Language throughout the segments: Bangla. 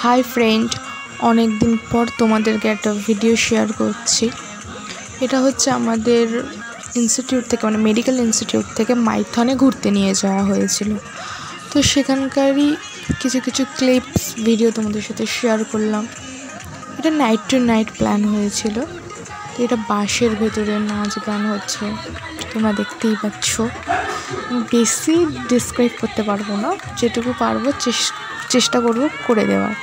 हाई फ्रेंड अनेक दिन पर तुम्हादेरके एक भिडियो शेयर करछि। এটা হচ্ছে আমাদের ইনস্টিটিউট থেকে মানে মেডিকেল ইনস্টিটিউট থেকে মাইথনে ঘুরতে নিয়ে যাওয়া হয়েছিল। তো সেখানকারই কিছু কিছু ক্লিপস ভিডিও তোমাদের সাথে শেয়ার করলাম। এটা নাইট টু নাইট প্ল্যান হয়েছিল। তো এটা বাসের ভেতরে নাচ গান হচ্ছে, তোমরা দেখতেই পাচ্ছ। বেশি ডিসক্রাইব করতে পারবো না, যেটুকু পারবো চেষ্টা করবো করে দেওয়ার।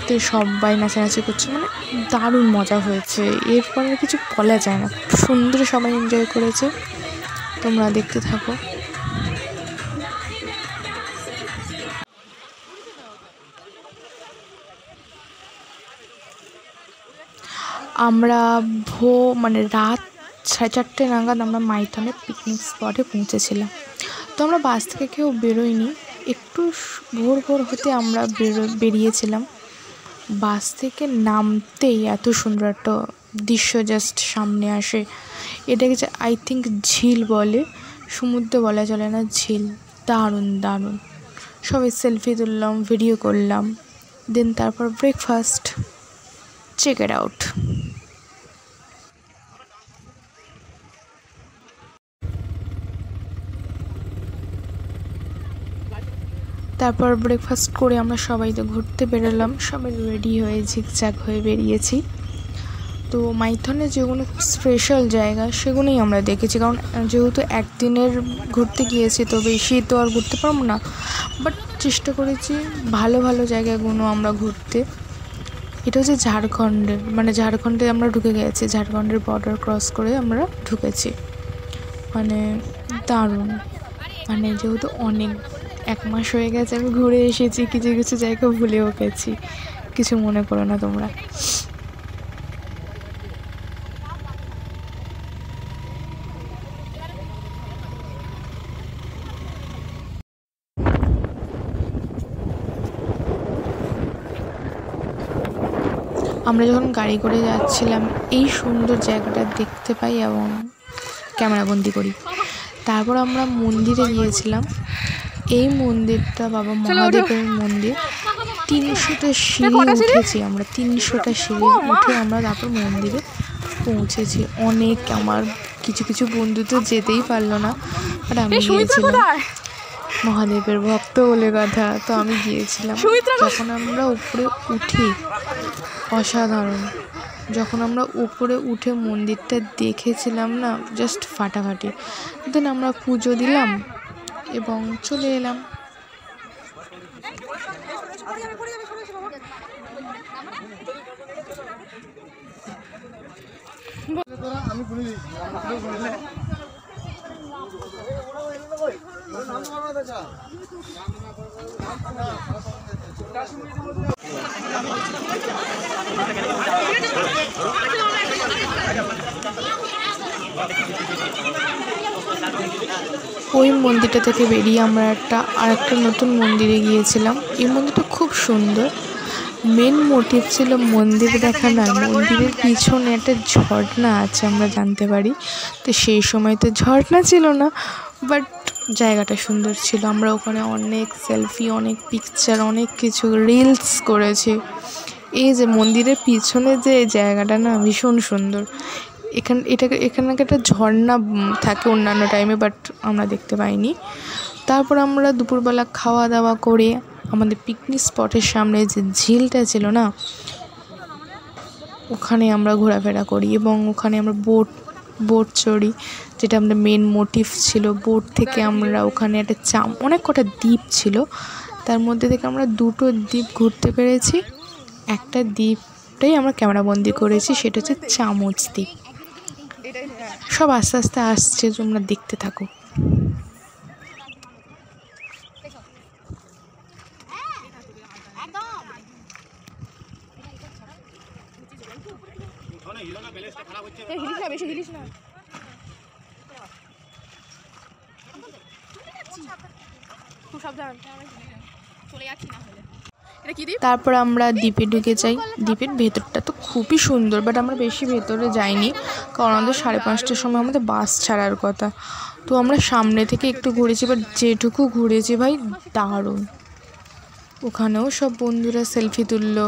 তো সবাই নাচানাচি করছে, মানে দারুণ মজা হয়েছে। এরপর আর কিছু বলা যায় না, খুব সুন্দর সবাই এনজয় করেছে। তোমরা দেখতে থাকো। আমরা মানে রাত 4:30 নাগাদ আমরা মাইথনে পিকনিক স্পটে পৌঁছেছিলাম। তো আমরা বাস থেকে কেউ বেরোইনি, একটু ভোর ভোর হতে আমরা বেরিয়েছিলাম। বাস থেকে নামতেই এত সুন্দর একটা দৃশ্য জাস্ট সামনে আসে। এটাকে যে আই থিঙ্ক ঝিল বলে, সমুদ্র বলা চলে না, ঝিল। দারুণ দারুণ। সবাই সেলফি তুললাম, ভিডিও করলাম, দেন তারপর ব্রেকফাস্ট। Check it out. তারপর ব্রেকফাস্ট করে আমরা সবাই তো ঘুরতে বেরোলাম। সবাই রেডি হয়ে ঝিকঝাক হয়ে বেরিয়েছি। তো মাইথনে যেগুলো খুব স্পেশাল জায়গা সেগুলোই আমরা দেখেছি, কারণ যেহেতু একদিনের ঘুরতে গিয়েছি তো বেশি তো আর ঘুরতে পারবো না, বাট চেষ্টা করেছি ভালো ভালো জায়গাগুলো আমরা ঘুরতে। এটা হচ্ছে ঝাড়খণ্ডের, মানে ঝাড়খণ্ডে আমরা ঢুকে গেছি, ঝাড়খণ্ডের বর্ডার ক্রস করে আমরা ঢুকেছি। মানে দারুণ, মানে যেহেতু অনেক 1 মাস হয়ে গেছে আমি ঘুরে এসেছি, কিছু কিছু জায়গা ভুলেও গেছি, কিছু মনে করো না তোমরা। আমরা যখন গাড়ি করে যাচ্ছিলাম এই সুন্দর জায়গাটা দেখতে পাই এবং ক্যামেরাবন্দি করি। তারপর আমরা মন্দিরে গিয়েছিলাম। এই মন্দিরটা বাবা মহাদেবের মন্দির। 300টা সিঁড়ি উঠেছি আমরা, 300টা সিঁড়ি উঠে আমরা তারপর মন্দিরে পৌঁছেছি। অনেক আমার কিছু কিছু বন্ধু তো যেতেই পারলো না, বাট আমি গিয়েছিলাম, মহাদেবের ভক্ত বলে কথা। তো আমি গিয়েছিলাম। যখন আমরা উপরে উঠি অসাধারণ, যখন আমরা উপরে উঠে মন্দিরটা দেখেছিলাম না, জাস্ট ফাটাফাটি। দেন আমরা পুজো দিলাম এবং চলে এলাম। ওই মন্দিরটা থেকে বেরিয়ে আমরা আরেকটা নতুন মন্দিরে গিয়েছিলাম। এই মন্দিরটা খুব সুন্দর। মেন মোটিভ ছিল মন্দির দেখা না, মন্দিরের পিছনে একটা ঝর্ণা আছে আমরা জানতে পারি। তো সেই সময় তো ঝর্ণা ছিল না, বাট জায়গাটা সুন্দর ছিল। আমরা ওখানে অনেক সেলফি, অনেক পিকচার, অনেক কিছু রিলস করেছি। এই যে মন্দিরের পিছনে যে জায়গাটা না ভীষণ সুন্দর। এখানে একটা ঝর্ণা থাকে অন্যান্য টাইমে, বাট আমরা দেখতে পাইনি। তারপর আমরা দুপুরবেলা খাওয়া দাওয়া করে আমাদের পিকনিক স্পটের সামনে যে ঝিলটা ছিল না, ওখানে আমরা ঘোরাফেরা করি এবং ওখানে আমরা বোট চড়ি, যেটা আমাদের মেন মোটিভ ছিল। বোট থেকে আমরা ওখানে অনেক কটা দ্বীপ ছিল, তার মধ্যে থেকে আমরা 2টো দ্বীপ ঘুরতে পেরেছি। একটা দ্বীপটাই আমরা ক্যামেরাবন্দি করেছি, সেটা হচ্ছে চামচ দ্বীপ। সব আস্তে আস্তে আসছে, তোমরা দেখতে থাকো। তারপর আমরা দ্বীপে ঢুকে যাই। দ্বীপের ভেতরটা তো খুবই সুন্দর, বাট আমরা বেশি ভেতরে যাইনি, কারণ আমাদের 5:30টার সময় আমাদের বাস ছাড়ার কথা। তো আমরা সামনে থেকে একটু ঘুরেছি, বাট যেটুকু ঘুরেছি ভাই দারুণ। ওখানেও সব বন্ধুরা সেলফি তুললো,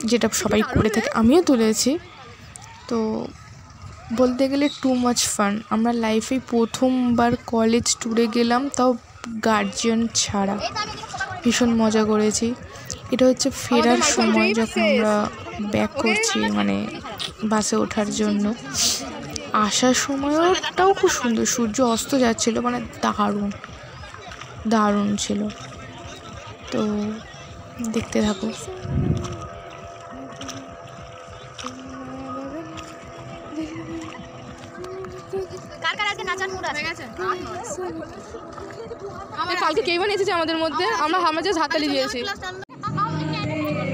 যেটা সবাই করে থাকে, আমিও তুলেছি। তো বলতে গেলে টু মাচ ফান। আমরা লাইফে প্রথমবার কলেজ ট্যুরে গেলাম, তাও গার্জিয়ান ছাড়া। ভীষণ মজা করেছি। এটা হচ্ছে ফেরার সময় যখন আমরা ব্যাক করছি, মানে বাসে ওঠার জন্য। আসার সময়টাও খুব সুন্দর, সূর্য অস্ত যাচ্ছিলো, মানে দারুণ দারুণ ছিল। তো দেখতে থাকো। কালকে কে বানিয়েছে আমাদের মধ্যে, আমরা জাস্ট হাততালি দিয়েছি।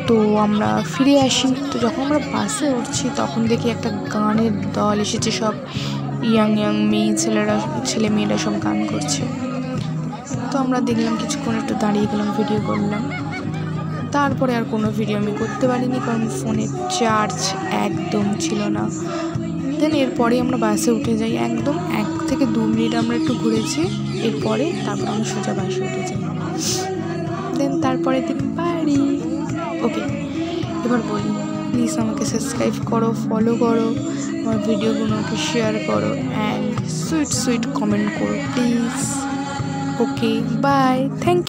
তো আমরা ফিরে আসি। তো যখন আমরা বাসে উঠছি তখন দেখি একটা গানের দল এসেছে, সব ইয়াং ছেলে মেয়েরা সব গান করছে। তো আমরা দেখলাম, কিছুক্ষণ একটু দাঁড়িয়ে গেলাম, ভিডিও করলাম। তারপরে আর কোনো ভিডিও আমি করতে পারিনি, কারণ ফোনের চার্জ একদম ছিল না। দেন এরপরে আমরা বাসে উঠে যাই। একদম 1 থেকে 2 মিনিট আমরা একটু ঘুরেছি, এরপরে তারপর আমরা সোজা বাসে উঠে যাই। দেন তারপরে দিন বাড়ি। ওকে, এবার বলি, প্লিজ আমাকে সাবস্ক্রাইব করো, ফলো করো, আমার ভিডিওগুলোকে শেয়ার করো, অ্যান্ড সুইট কমেন্ট করো please. Okay, bye, thank you.